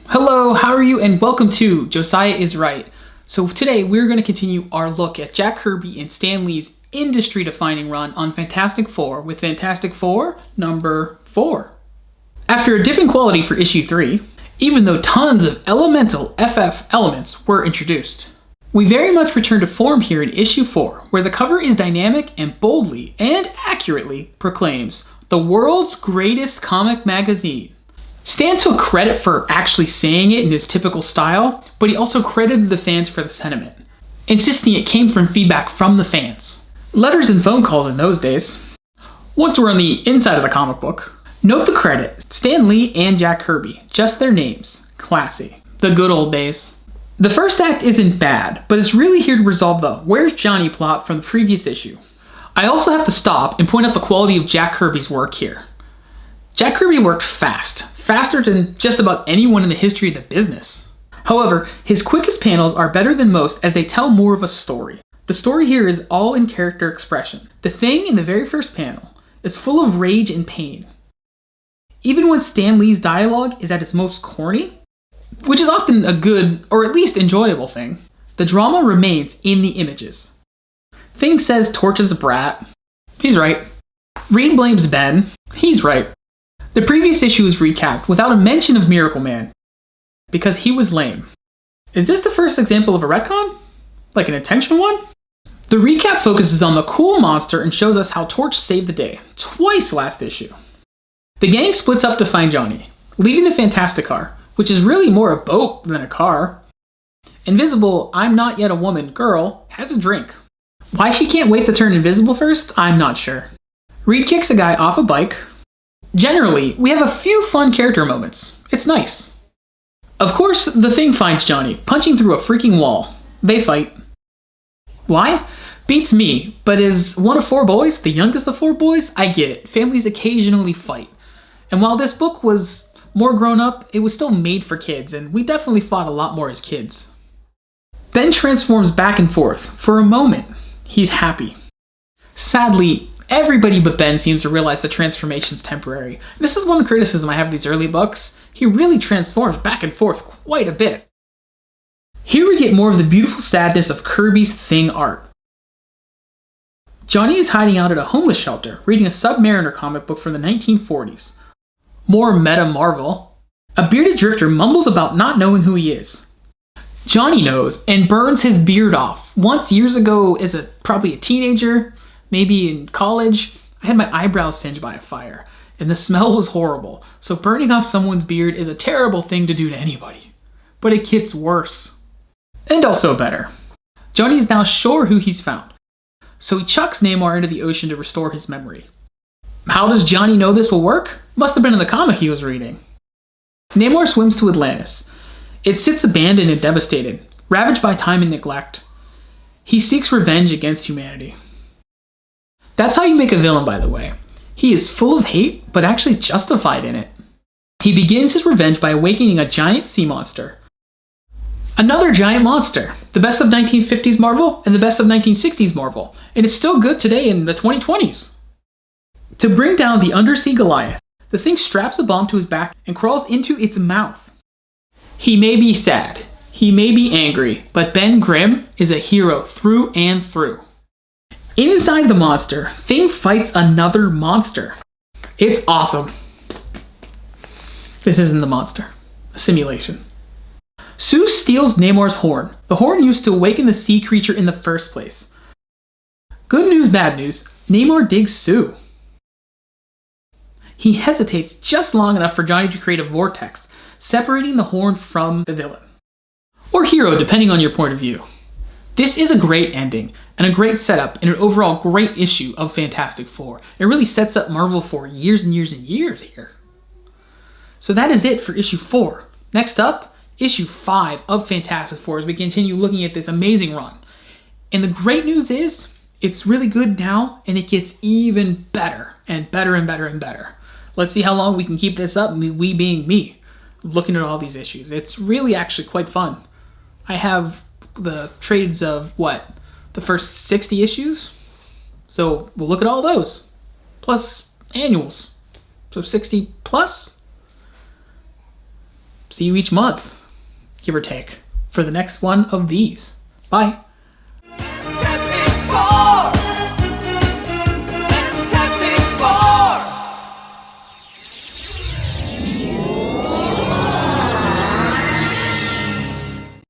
Hello, how are you? And welcome to Josiah is Right. So today we're going to continue our look at Jack Kirby and Stan Lee's industry-defining run on Fantastic Four with Fantastic Four number 4. After a dip in quality for issue 3, even though tons of elemental FF elements were introduced, we very much return to form here in issue 4, where the cover is dynamic and boldly and accurately proclaims the world's greatest comic magazine. Stan took credit for actually saying it in his typical style, but he also credited the fans for the sentiment, insisting it came from feedback from the fans. Letters and phone calls in those days. Once we're on the inside of the comic book, note the credit, Stan Lee and Jack Kirby, just their names, classy. The good old days. The first act isn't bad, but it's really here to resolve the "Where's Johnny" plot from the previous issue. I also have to stop and point out the quality of Jack Kirby's work here. Jack Kirby worked fast, faster than just about anyone in the history of the business. However, his quickest panels are better than most as they tell more of a story. The story here is all in character expression. The Thing in the very first panel is full of rage and pain. Even when Stan Lee's dialogue is at its most corny, which is often a good or at least enjoyable thing, the drama remains in the images. Thing says Torch is a brat. He's right. Reed blames Ben. He's right. The previous issue is recapped without a mention of Miracle Man, because he was lame. Is this the first example of a retcon? Like an intentional one? The recap focuses on the cool monster and shows us how Torch saved the day, twice last issue. The gang splits up to find Johnny, leaving the Fantastic Car, which is really more a boat than a car. Invisible, I'm not yet a woman girl has a drink. Why she can't wait to turn invisible first, I'm not sure. Reed kicks a guy off a bike. Generally, we have a few fun character moments. It's nice. Of course, the Thing finds Johnny, punching through a freaking wall. They fight. Why? Beats me, but as one of 4 boys, the youngest of 4 boys, I get it. Families occasionally fight. And while this book was more grown up, it was still made for kids, and we definitely fought a lot more as kids. Ben transforms back and forth. For a moment, he's happy. Sadly, everybody but Ben seems to realize the transformation's temporary. This is one criticism I have of these early books. He really transforms back and forth quite a bit. Here we get more of the beautiful sadness of Kirby's Thing art. Johnny is hiding out at a homeless shelter, reading a Submariner comic book from the 1940s. More meta Marvel. A bearded drifter mumbles about not knowing who he is. Johnny knows and burns his beard off. Once years ago as probably a teenager, maybe in college, I had my eyebrows singed by a fire, and the smell was horrible, so burning off someone's beard is a terrible thing to do to anybody. But it gets worse. And also better. Johnny is now sure who he's found, so he chucks Namor into the ocean to restore his memory. How does Johnny know this will work? Must have been in the comic he was reading. Namor swims to Atlantis. It sits abandoned and devastated, ravaged by time and neglect. He seeks revenge against humanity. That's how you make a villain, by the way. He is full of hate, but actually justified in it. He begins his revenge by awakening a giant sea monster. Another giant monster. The best of 1950s Marvel and the best of 1960s Marvel. And it's still good today in the 2020s. To bring down the undersea Goliath, the Thing straps a bomb to his back and crawls into its mouth. He may be sad, he may be angry, but Ben Grimm is a hero through and through. Inside the monster, Thing fights another monster. It's awesome. This isn't the monster. A simulation. Sue steals Namor's horn. The horn used to awaken the sea creature in the first place. Good news, bad news. Namor digs Sue. He hesitates just long enough for Johnny to create a vortex, separating the horn from the villain. Or hero, depending on your point of view. This is a great ending, and a great setup, and an overall great issue of Fantastic Four. It really sets up Marvel for years and years and years here. So that is it for issue 4. Next up, issue 5 of Fantastic Four as we continue looking at this amazing run. And the great news is, it's really good now, and it gets even better, and better and better and better. Let's see how long we can keep this up, we being me, looking at all these issues. It's really actually quite fun. I have the trades of, the first 60 issues? So we'll look at all those, plus annuals. So 60 plus? see you each month, give or take, for the next one of these. Bye.